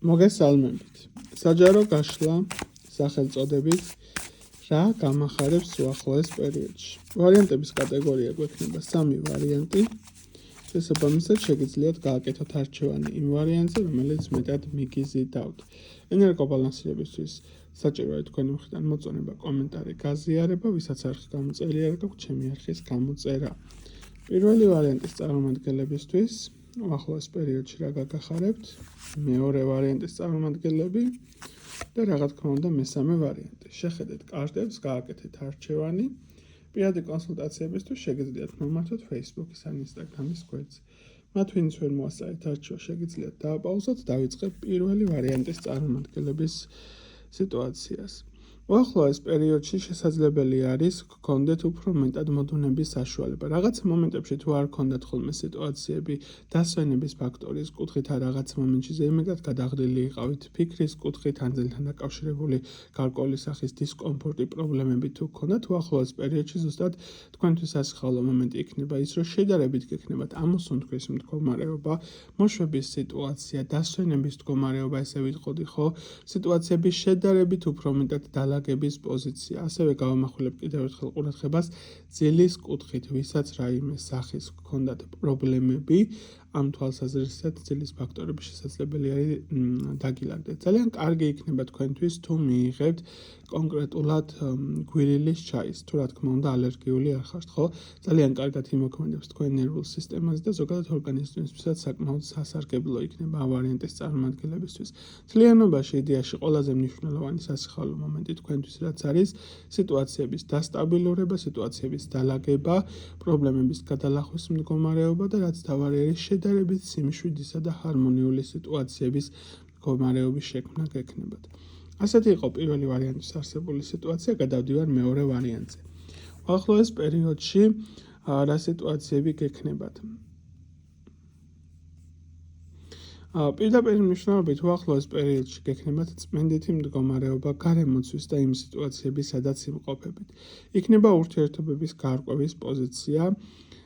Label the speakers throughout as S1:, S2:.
S1: მოგესალმებით. საჯარო გაშლა სახელწოდებით რა გამახარებს უახლოეს პერიოდში. ვარიანტების კატეგორია გვექნება 3 ვარიანტი. შესაბამისად შეგიძლიათ გააკეთოთ არჩევანი იმ ვარიანტზე, რომელიც მეტად მიგიზიდავთ. ენერგობალანსირებისთვის საჭიროა თქვენი მხრიდან მოწონება, კომენტარი, გაზიარება, ვისაც არხი გამოწერილი აქვს, ჩემი არხის გამოწერა. პირველი ვარიანტის წარმომადგენლებისთვის უახლოეს პერიოდში რა გაგახარებთ, მეორე ვარიანტის წარმომადგენლები და რა თქმა უნდა მესამე ვარიანტი. შეხედეთ კარტებს, გააკეთეთ არჩევანი. პირადი კონსულტაციებისთვის შეგიძლიათ მომართოთ Facebook-ის ან Instagram-ის გვერდზე. მათ ვინც ვერ მოასწარეთ არჩევა, შეგიძლიათ დააპაუზოთ, დავიწყებ პირველი ვარიანტის წარმომადგენლების სიტუაციას. უახლოეს პერიოდში შესაძლებელი არის გქონდეთ უფრო მეტად მოდუნების საშუალება. რაღაც მომენტებში თუ არ გქონდათ ხოლმე სიტუაციები დასვენების ფაქტორის კუთხით ან რაღაც მომენტში ზეიმედად გადაღლილი იყავით ფიქრის კუთხით ან ძელთან დაკავშირებული გარკვეული სახის დისკომფორტი პრობლემები თუ გქონდათ, უახლოეს პერიოდში ზუსტად თქვენთვის სასიხაულო მომენტი იქნება ის, რომ შედარებით გექნებათ ამოსუნთქვის მდგომარეობა, მოშვების სიტუაცია, დასვენების მდგომარეობა, ესე ვიტყოდი, ხო? სიტუაციების შედარებით უფრო მეტად დალაგების პოზიცია. ასევე გავამახვილებ კიდევ ერთხელ ყურადღებას ძილის კუთხით, ვისაც რაიმე სახის გქონდათ პრობლემები, ამ თვალსაზრისით ძილის ფაქტორები შესაძლებელი არის დაგილაგდეთ. ძალიან კარგი იქნება თქვენთვის თუ მიიღებთ კონკრეტულად გვირილის ჩაის, თუ რა თქმა უნდა ალერგიული არ ხართ, ხო? ძალიან კარგად იმოქმედებს თქვენ ნერვულ სისტემაზე და ზოგადად ორგანიზმისთვისაც საკმაოდ სასარგებლო იქნება ამ ვარიანტის წარმომადგენლებისთვის. მთლიანობაში იდეაში ყველაზე მნიშვნელოვანი სასიხაულო მომენტი თქვენთვის რაც არის სიტუაციების დასტაბილურება, სიტუაციების დალაგება, პრობლემების გადალახვის მდგომარეობა და რაც თავარი არის შედარებით სიმშვიდისა და ჰარმონიული სიტუაციების მდგომარეობის შექმნა გექნებათ. ასეთი იყო პირველი ვარიანტის არსებული სიტუაცია, გადავდივარ მეორე ვარიანტზე. უახლოეს პერიოდში რა სიტუაციები გექნებათ? პირდაპირ მნიშვნელობით უახლოეს პერიოდში გექნებათ წმენდითი მდგომარეობა გარემოცვის და იმ სიტუაციების, სადაც იმყოფებით. იქნება ურთიერთობების გარკვევის პოზიცია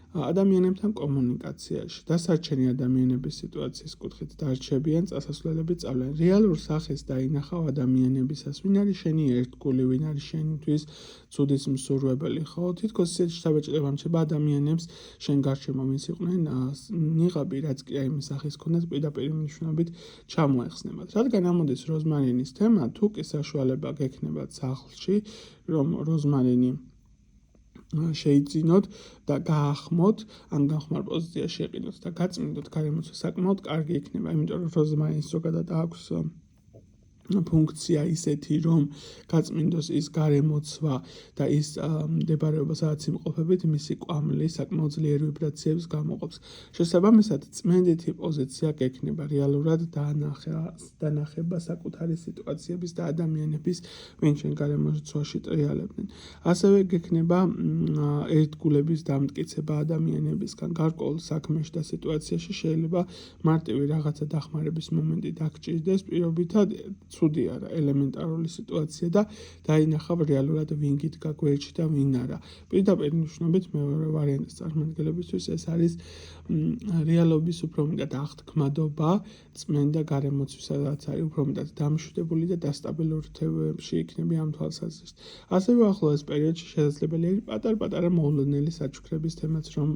S1: ადამიანებთან კომუნიკაციაში. დასარჩენი ადამიანების სიტუაციის კუთხით დარჩებიან, წასასვლელები წავლენ. რეალურ სახეს დაინახავ ადამიანებისას, ვინ არის შენი ერთგული, ვინ არის შენთვის ცუდის მსურვებელი, ხო? თითქოს ისეთი შთაბეჭდილება რჩება ადამიანებს შენ გარშემო ვინც იყვნენ, ნიღაბი რაც კი აი სახის ქონდათ პირდაპირ მნიშვნელობით ჩამოეხსნებათ. რადგან ამოდის როზმარინის თემა, თუ კი საშუალება გექნებათ სახლში, რომ როზმარინი შეიძინოთ და გაახმოთ, ან განხმარ პოზიციაში ეყიდოთ და გაწმინდოთ გარემოცვა საკმაოდ კარგი იქნება, იმიტომ რომ როზმარინს ზოგადად აქვს ფუნქცია ისეთი, რომ გაწმინდოს ის გარემოცვა და ის მდებარეობა, სადაც იმყოფებით, მისი კვამლი საკმაოდ ძლიერ ვიბრაციებს გამოყოფს. შესაბამისად, წმენდითი პოზიცია გექნება რეალურად დანახება საკუთარი სიტუაციების და ადამიანების, ვინ შენ გარემოცვაში ტრიალებდნენ. ასევე გექნება ერთგულების დამტკიცება ადამიანებისგან გარკვეულ საქმეში და სიტუაციაში შეიძლება მარტივი რაღაცა დახმარების მომენტი დაგჭირდეს, პირობითად ცუდი არა, ელემენტარული სიტუაცია და დაინახავ რეალურად ვინ გიდგა გვერდში და ვინ არა. პირდაპირ მნიშვნელობით მეორე ვარიანტის წარმომადგენლებისთვის ეს არის რეალობის უფრო მეტად აღთქმადობა, წმენდა გარემოცვისაც არის უფრო მეტად დამშვიდებული და დასტაბილურ თემებში იქნება ამ თვალსაზრისით. ასევე უახლოეს პერიოდში შესაძლებელი არის პატარ-პატარა მოულოდნელი საჩუქრების თემაც რომ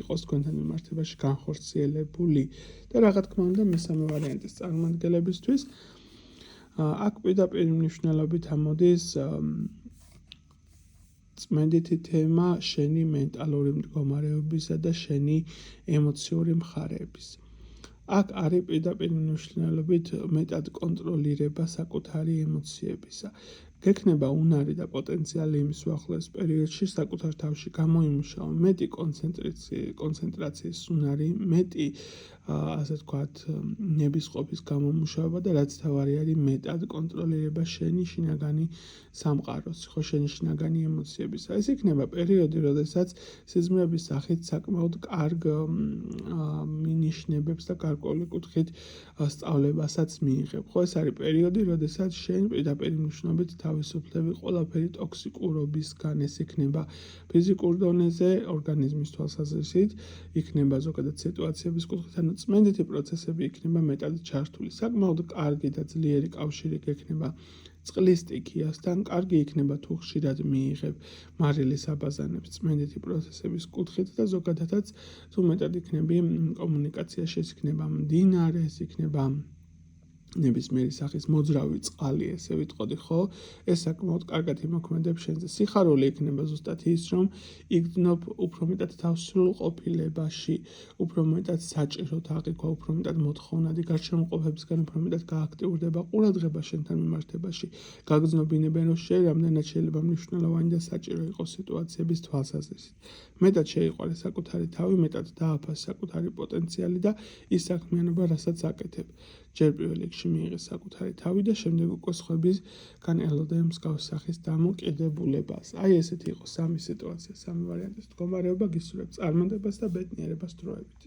S1: იყოს თქვენთან მიმართებაში განხორციელებული და რა თქმა უნდა მესამე ვარიანტის წარმომადგენლებისთვის აქ პირდაპირ მნიშვნელობით ამოდის წმენდითი თემა შენი მენტალური მდგომარეობისა და შენი ემოციური მხარეების. აქ არის პირდაპირ მნიშვნელობით მეტად კონტროლირება საკუთარი ემოციებისა. გექნება უნარი და პოტენციალი იმის უახლოეს პერიოდში საკუთარ თავში გამოიმუშაო მეტი კონცენტრაციის უნარი, მეტი ასე ვთქვათ, ნებისყოფის გამომუშავება და რაც თავარი არის მეტად კონტროლირება შენი შინაგანი სამყაროს, ხო შენი შინაგანი ემოციებისა. ეს იქნება პერიოდი, როდესაც სიზმრების სახით საკმაოდ კარგ მინიშნებებს და გარკვეული კუთხით სწავლებასაც მიიღებ. ხო ეს არის პერიოდი, როდესაც შენ პირდაპირ მნიშვნელობით თავისუფლები, ყველაფერი ტოქსიკურობისგან, ეს იქნება ფიზიკურ დონეზე, ორგანიზმის თვალსაზრისით, იქნება ზოგადად სიტუაციების კუთხით, ანუ წმენდითი პროცესები იქნება მეტად ჩართული. საკმაოდ კარგი და ძლიერი კავშირი გექნება წყლის სტიქიასთან, კარგი იქნება თუ ხშირად მიიღებ მარილის აბაზანებს წმენდითი პროცესების კუთხით და ზოგადადაც თუ მეტად იქნები კომუნიკაციაში, ეს იქნება მდინარე, ეს იქნება ნებისმიერი სახის მოძრავი წყალი, ესე ვიტყოდი, ხო? ეს საკმაოდ კარგად იმოქმედებს შენზე. სიხარული იქნება ზუსტად ის, რომ იგრძნობ უფრო მეტად თავს სრულყოფილებაში, უფრო მეტად საჭიროდ აღიქვა, უფრო მეტად მოთხოვნადი გარშემოყოფებისგან უფრო მეტად გააქტიურდება ყურადღება შენთან მიმართებაში. გაგრძნობინებენ, რომ შენ რამდენად შეიძლება მნიშვნელოვანი და საჭირო იყოს სიტუაციების თვალსაზრისით. მეტად შეიყვარე საკუთარი თავი, მეტად დააფას საკუთარი პოტენციალი და ის საქმიანობა, რასაც აკეთებ. ჯერ პირველ რიგში მიიღე საკუთარი თავი და შემდეგ უკვე სხვებისგან ელოდე მსგავს სახის დამოკიდებულებას. აი ესეთი იყო სამი სიტუაცია, სამი ვარიანტის მდგომარეობა, გისურვებ წარმატებას და ბედნიერებას დროებით.